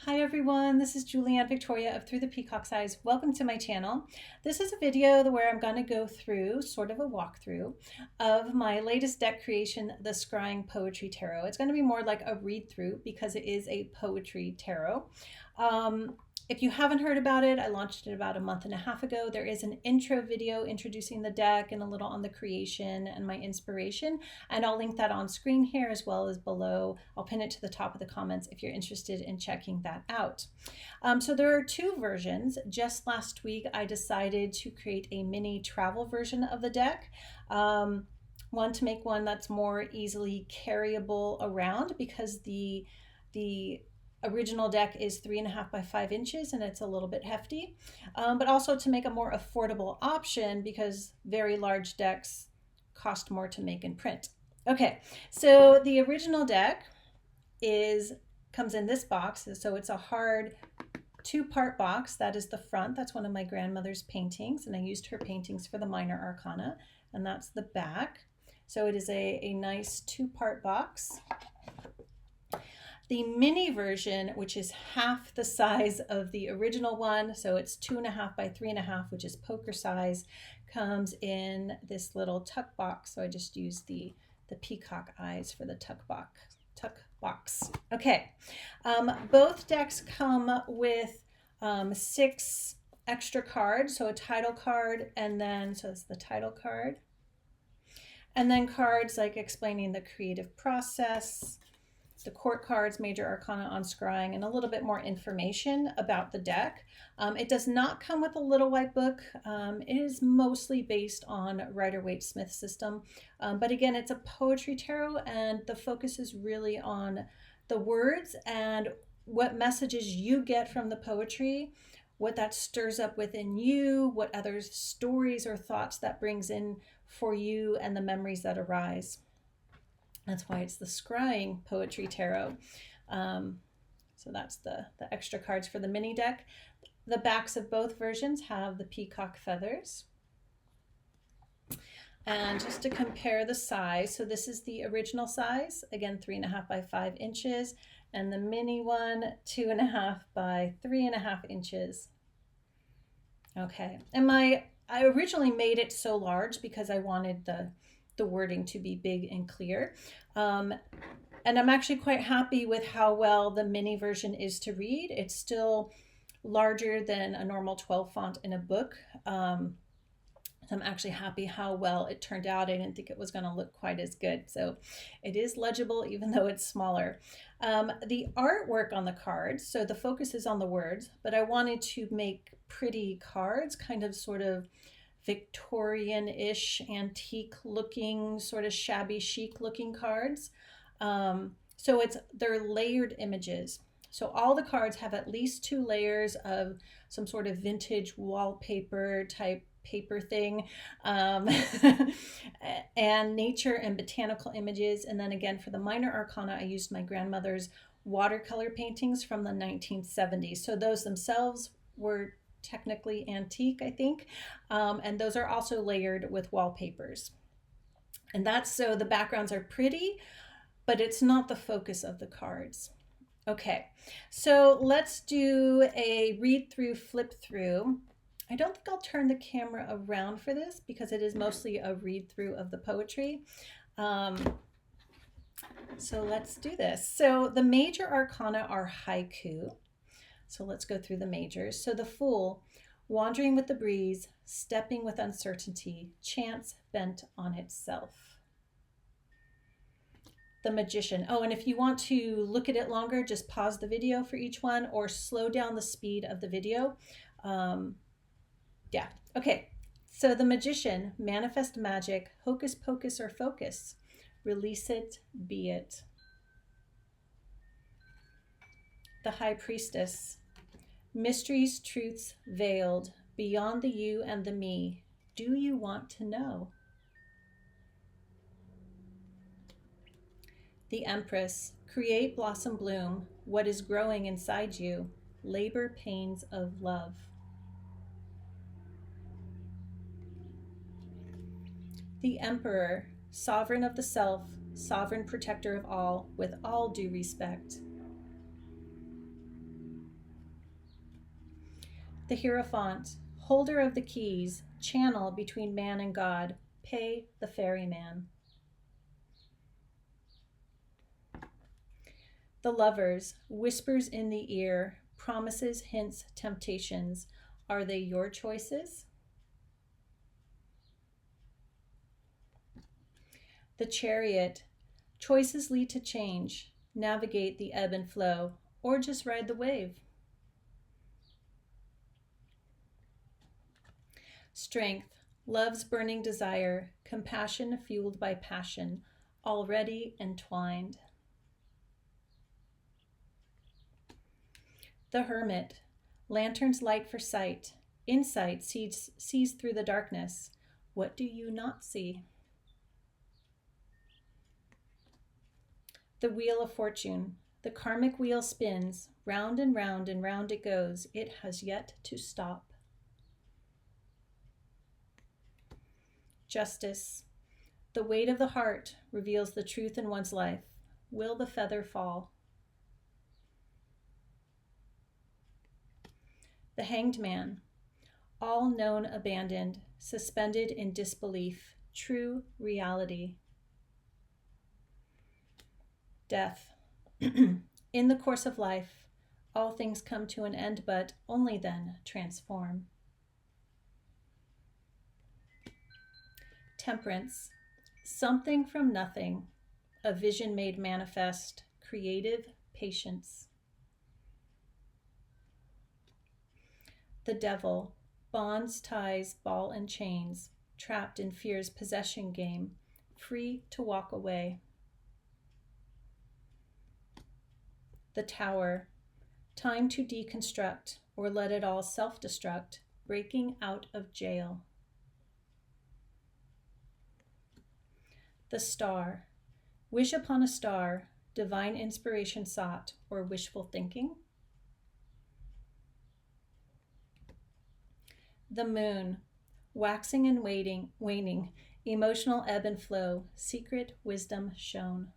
Hi everyone, this is Julianne Victoria of Through the Peacock's Eyes. Welcome to my channel. This is a video where I'm going to go through sort of a walkthrough of my latest deck creation, the Scrying Poetry Tarot. It's going to be more like a read through because it is a poetry tarot. If you haven't heard about it, I launched it about a month and a half ago. There is an intro video introducing the deck and a little on the creation and my inspiration, and I'll link that on screen here as well as below. I'll pin it to the top of the comments if you're interested in checking that out. So there are two versions. Just last week, I decided to create a mini travel version of the deck. One to make one that's more easily carryable around because the original deck is 3.5 by 5 inches and it's a little bit hefty, but also to make a more affordable option because very large decks cost more to make and print. Okay, so the original deck comes in this box, so it's a hard two-part box. That is the front. That's one of my grandmother's paintings, and I used her paintings for the minor arcana, and that's the back. So it is a nice two-part box. The mini version, which is half the size of the original one, so it's 2.5 by 3.5, which is poker size, comes in this little tuck box. So I just used the peacock eyes for the tuck box. Okay, both decks come with 6 extra cards. So a title card, and then, so it's the title card. And then cards like explaining the creative process, the court cards, major arcana on scrying, and a little bit more information about the deck. It does not come with a little white book. It is mostly based on Rider-Waite-Smith system. But again, it's a poetry tarot, and the focus is really on the words and what messages you get from the poetry, what that stirs up within you, what other stories or thoughts that brings in for you, and the memories that arise. That's why it's the Scrying Poetry Tarot. So that's the extra cards for the mini deck. The backs of both versions have the peacock feathers. And just to compare the size, so this is the original size, again 3.5 by 5 inches, and the mini one 2.5 by 3.5 inches. Okay, and I originally made it so large because I wanted the wording to be big and clear. And I'm actually quite happy with how well the mini version is to read. It's still larger than a normal 12 font in a book. So I'm actually happy how well it turned out. I didn't think it was going to look quite as good. So it is legible even though it's smaller. The artwork on the cards, so the focus is on the words, but I wanted to make pretty cards, kind of sort of Victorian-ish, antique-looking, sort of shabby chic-looking cards. So they're layered images. So all the cards have at least 2 layers of some sort of vintage wallpaper type paper thing, and nature and botanical images. And then again, for the minor arcana, I used my grandmother's watercolor paintings from the 1970s. So those themselves were technically antique, I think, and those are also layered with wallpapers, and that's so the backgrounds are pretty, but it's not the focus of the cards. Okay, so let's do a read through, flip through. I don't think I'll turn the camera around for this because it is mostly a read through of the poetry. So let's do this. So the major arcana are haiku. So let's go through the majors. So the Fool, wandering with the breeze, stepping with uncertainty, chance bent on itself. The Magician. Oh, and if you want to look at it longer, just pause the video for each one or slow down the speed of the video. Yeah, okay. So the Magician, manifest magic, hocus pocus or focus, release it, be it. The High Priestess, mysteries, truths veiled, beyond the you and the me. Do you want to know? The Empress, create, blossom, bloom, what is growing inside you, labor pains of love. The Emperor, sovereign of the self, sovereign protector of all, with all due respect. The Hierophant, holder of the keys, channel between man and God, pay the ferryman. The Lovers, whispers in the ear, promises, hints, temptations. Are they your choices? The Chariot, choices lead to change. Navigate the ebb and flow, or just ride the wave. Strength, love's burning desire, compassion fueled by passion, already entwined. The Hermit, lantern's light for sight, insight sees through the darkness. What do you not see? The Wheel of Fortune, the karmic wheel spins, round and round and round it goes. It has yet to stop. Justice, the weight of the heart reveals the truth in one's life. Will the feather fall? The Hanged Man, all known abandoned, suspended in disbelief, true reality. Death, in the course of life, all things come to an end, but only then transform. Temperance, something from nothing, a vision made manifest, creative patience. The Devil, bonds, ties, ball and chains, trapped in fear's possession game, free to walk away. The Tower, time to deconstruct or let it all self-destruct, breaking out of jail. The Star, wish upon a star, divine inspiration sought, or wishful thinking. The Moon, waxing and waning, emotional ebb and flow, secret wisdom shown.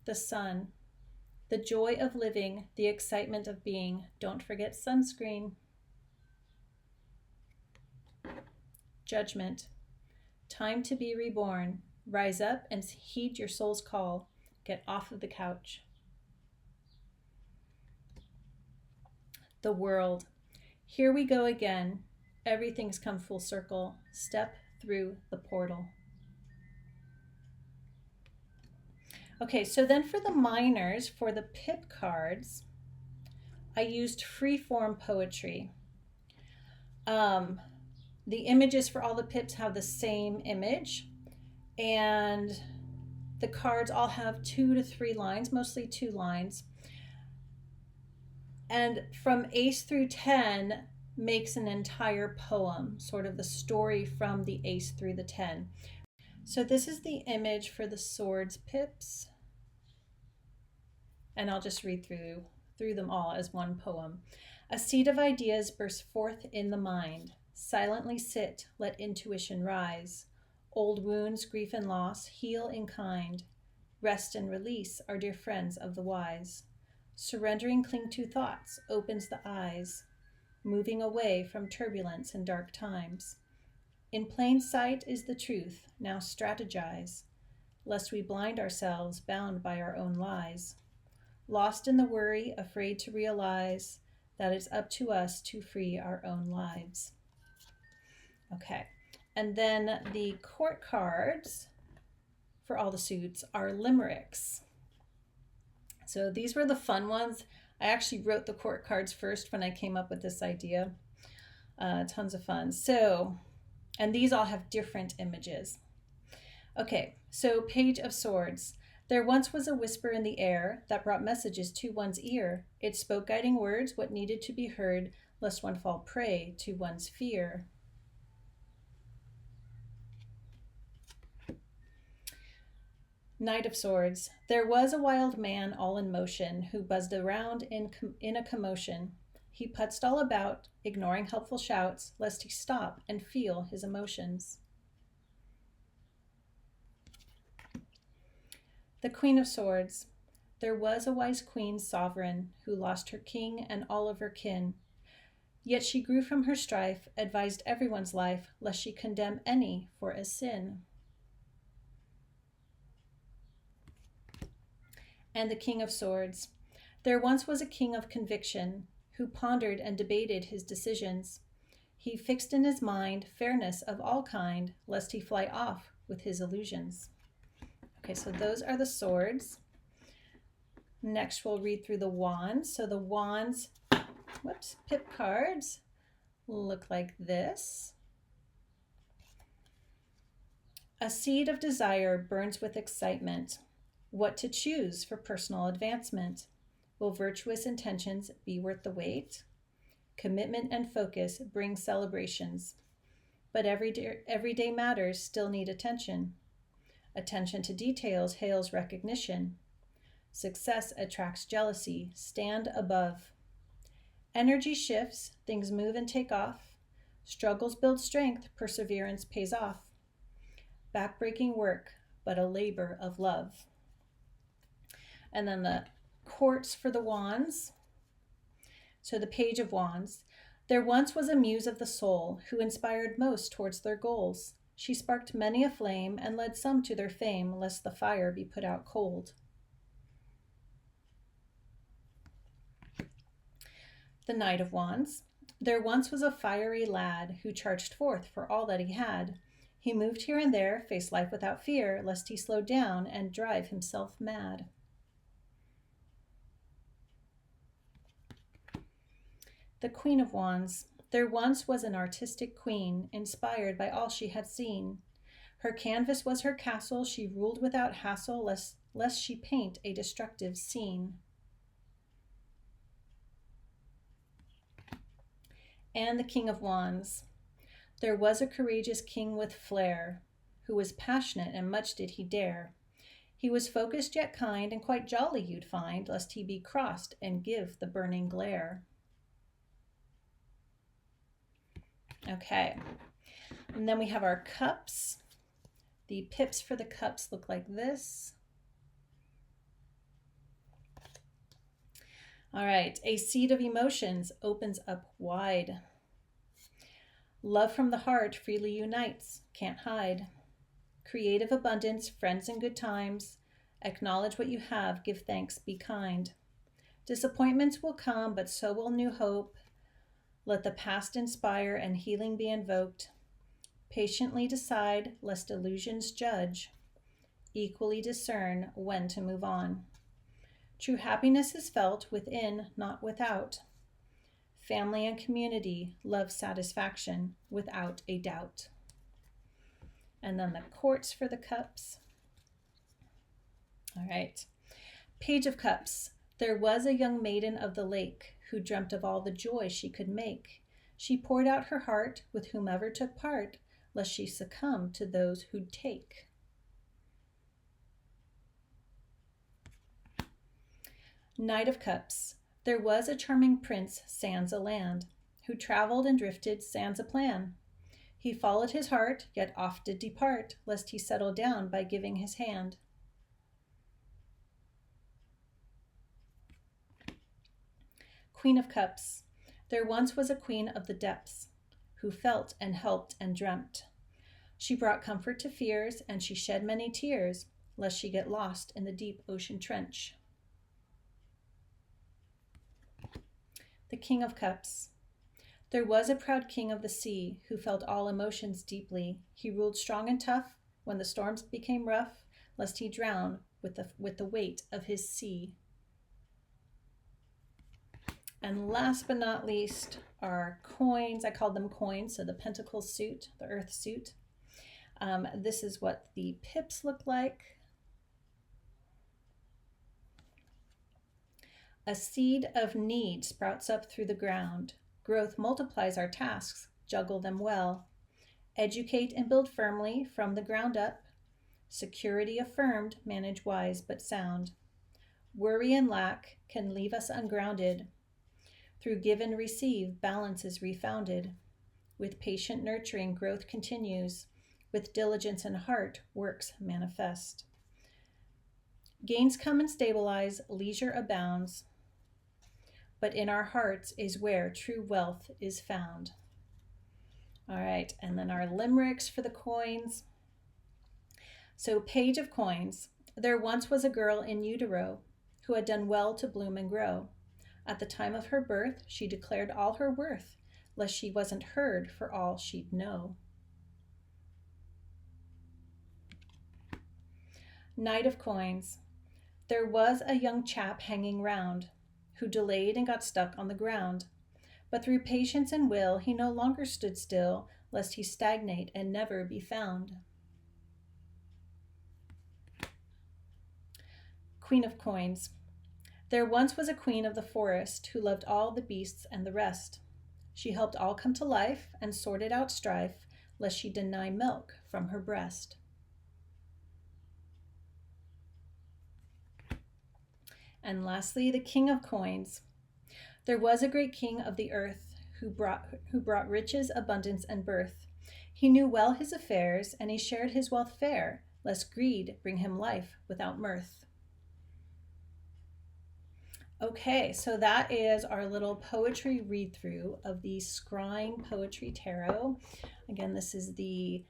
The Sun, the joy of living, the excitement of being. Don't forget sunscreen. Judgment, time to be reborn. Rise up and heed your soul's call. Get off of the couch. The World, here we go again. Everything's come full circle. Step through the portal. Okay, so then for the minors, for the pip cards, I used freeform poetry. The images for all the pips have the same image, and the cards all have 2 to 3 lines, mostly 2 lines. And from ace through 10 makes an entire poem, sort of the story from the ace through the 10. So this is the image for the swords pips. And I'll just read through them all as one poem. A seed of ideas bursts forth in the mind. Silently sit, let intuition rise. Old wounds, grief and loss, heal in kind. Rest and release are dear friends of the wise. Surrendering cling to thoughts opens the eyes, moving away from turbulence and dark times. In plain sight is the truth, now strategize, lest we blind ourselves, bound by our own lies. Lost in the worry, afraid to realize that it's up to us to free our own lives. Okay, and then the court cards for all the suits are limericks. So these were the fun ones. I actually wrote the court cards first when I came up with this idea. Tons of fun. So, and these all have different images. Okay, so Page of Swords. There once was a whisper in the air that brought messages to one's ear. It spoke guiding words, what needed to be heard, lest one fall prey to one's fear. Knight of Swords. There was a wild man all in motion who buzzed around in a commotion. He putzed all about, ignoring helpful shouts, lest he stop and feel his emotions. The Queen of Swords. there was a wise queen sovereign who lost her king and all of her kin. Yet she grew from her strife, advised everyone's life, lest she condemn any for a sin. And the King of Swords. There once was a king of conviction who pondered and debated his decisions. He fixed in his mind fairness of all kind, lest he fly off with his illusions. Okay, so those are the swords. Next, we'll read through the wands. So the wands, pip cards look like this. A seed of desire burns with excitement. What to choose for personal advancement? Will virtuous intentions be worth the wait? Commitment and focus bring celebrations, but everyday matters still need attention. Attention to details hails recognition. Success attracts jealousy. Stand above. Energy shifts, things move and take off. Struggles build strength, perseverance pays off. Backbreaking work, but a labor of love. And then the courts for the wands. So the Page of Wands. There once was a muse of the soul who inspired most towards their goals. She sparked many a flame and led some to their fame, lest the fire be put out cold. The Knight of Wands. There once was a fiery lad who charged forth for all that he had. He moved here and there, faced life without fear, lest he slow down and drive himself mad. The Queen of Wands. There once was an artistic queen, inspired by all she had seen. Her canvas was her castle, she ruled without hassle, lest she paint a destructive scene. And the King of Wands. There was a courageous king with flair, who was passionate and much did he dare. He was focused yet kind, and quite jolly you'd find, lest he be crossed and give the burning glare. Okay, and then we have our cups. The pips for the cups look like this. All right, a seed of emotions opens up wide. Love from the heart freely unites, can't hide. Creative abundance, friends and good times. Acknowledge what you have, give thanks, be kind. Disappointments will come, but so will new hope. Let the past inspire and healing be invoked. Patiently decide, lest illusions judge. Equally discern when to move on. True happiness is felt within, not without. Family and community, love satisfaction, without a doubt. And then the courts for the cups. All right. Page of Cups. There was a young maiden of the lake who dreamt of all the joy she could make. She poured out her heart with whomever took part, lest she succumb to those who'd take. Knight of Cups. There was a charming prince, sans a land, who traveled and drifted sans a plan. He followed his heart, yet oft did depart, lest he settle down by giving his hand. Queen of Cups. There once was a queen of the depths, who felt and helped and dreamt. She brought comfort to fears, and she shed many tears, lest she get lost in the deep ocean trench. The King of Cups. There was a proud king of the sea, who felt all emotions deeply. He ruled strong and tough when the storms became rough, lest he drown with the weight of his sea. And last but not least are coins. I called them coins, so the Pentacles suit, the Earth suit. This is what the pips look like. A seed of need sprouts up through the ground. Growth multiplies our tasks, juggle them well. Educate and build firmly from the ground up. Security affirmed, manage wise but sound. Worry and lack can leave us ungrounded. Through give and receive, balance is refounded. With patient nurturing, growth continues. With diligence and heart, works manifest. Gains come and stabilize, leisure abounds, but in our hearts is where true wealth is found. All right, and then our limericks for the coins. So, Page of Coins. There once was a girl in utero who had done well to bloom and grow. At the time of her birth, she declared all her worth, lest she wasn't heard for all she'd know. Knight of Coins. There was a young chap hanging round who delayed and got stuck on the ground. But through patience and will, he no longer stood still, lest he stagnate and never be found. Queen of Coins. There once was a queen of the forest who loved all the beasts and the rest. She helped all come to life and sorted out strife, lest she deny milk from her breast. And lastly, the King of Coins. There was a great king of the earth who brought riches, abundance, and birth. He knew well his affairs, and he shared his wealth fair, lest greed bring him life without mirth. Okay, so that is our little poetry read-through of the Scrying Poetry Tarot. Again, this is the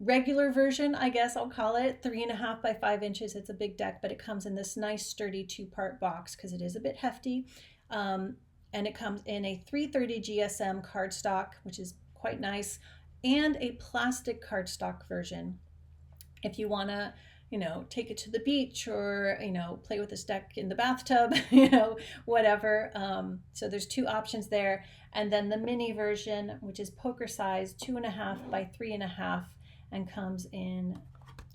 regular version, I guess I'll call it, 3.5 by 5 inches. It's a big deck, but it comes in this nice sturdy 2-part box because it is a bit hefty. And it comes in a 330 GSM cardstock, which is quite nice, and a plastic cardstock version. If you want to, take it to the beach or, play with this deck in the bathtub, whatever. So there's 2 options there. And then the mini version, which is poker size, 2.5 by 3.5, and comes in,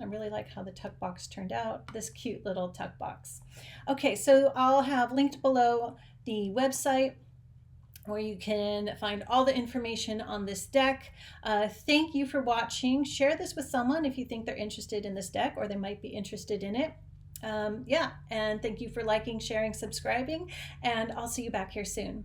I really like how the tuck box turned out, this cute little tuck box. Okay, so I'll have linked below the website where you can find all the information on this deck. Thank you for watching. Share this with someone if you think they're interested in this deck or they might be interested in it. And thank you for liking, sharing, subscribing, and I'll see you back here soon.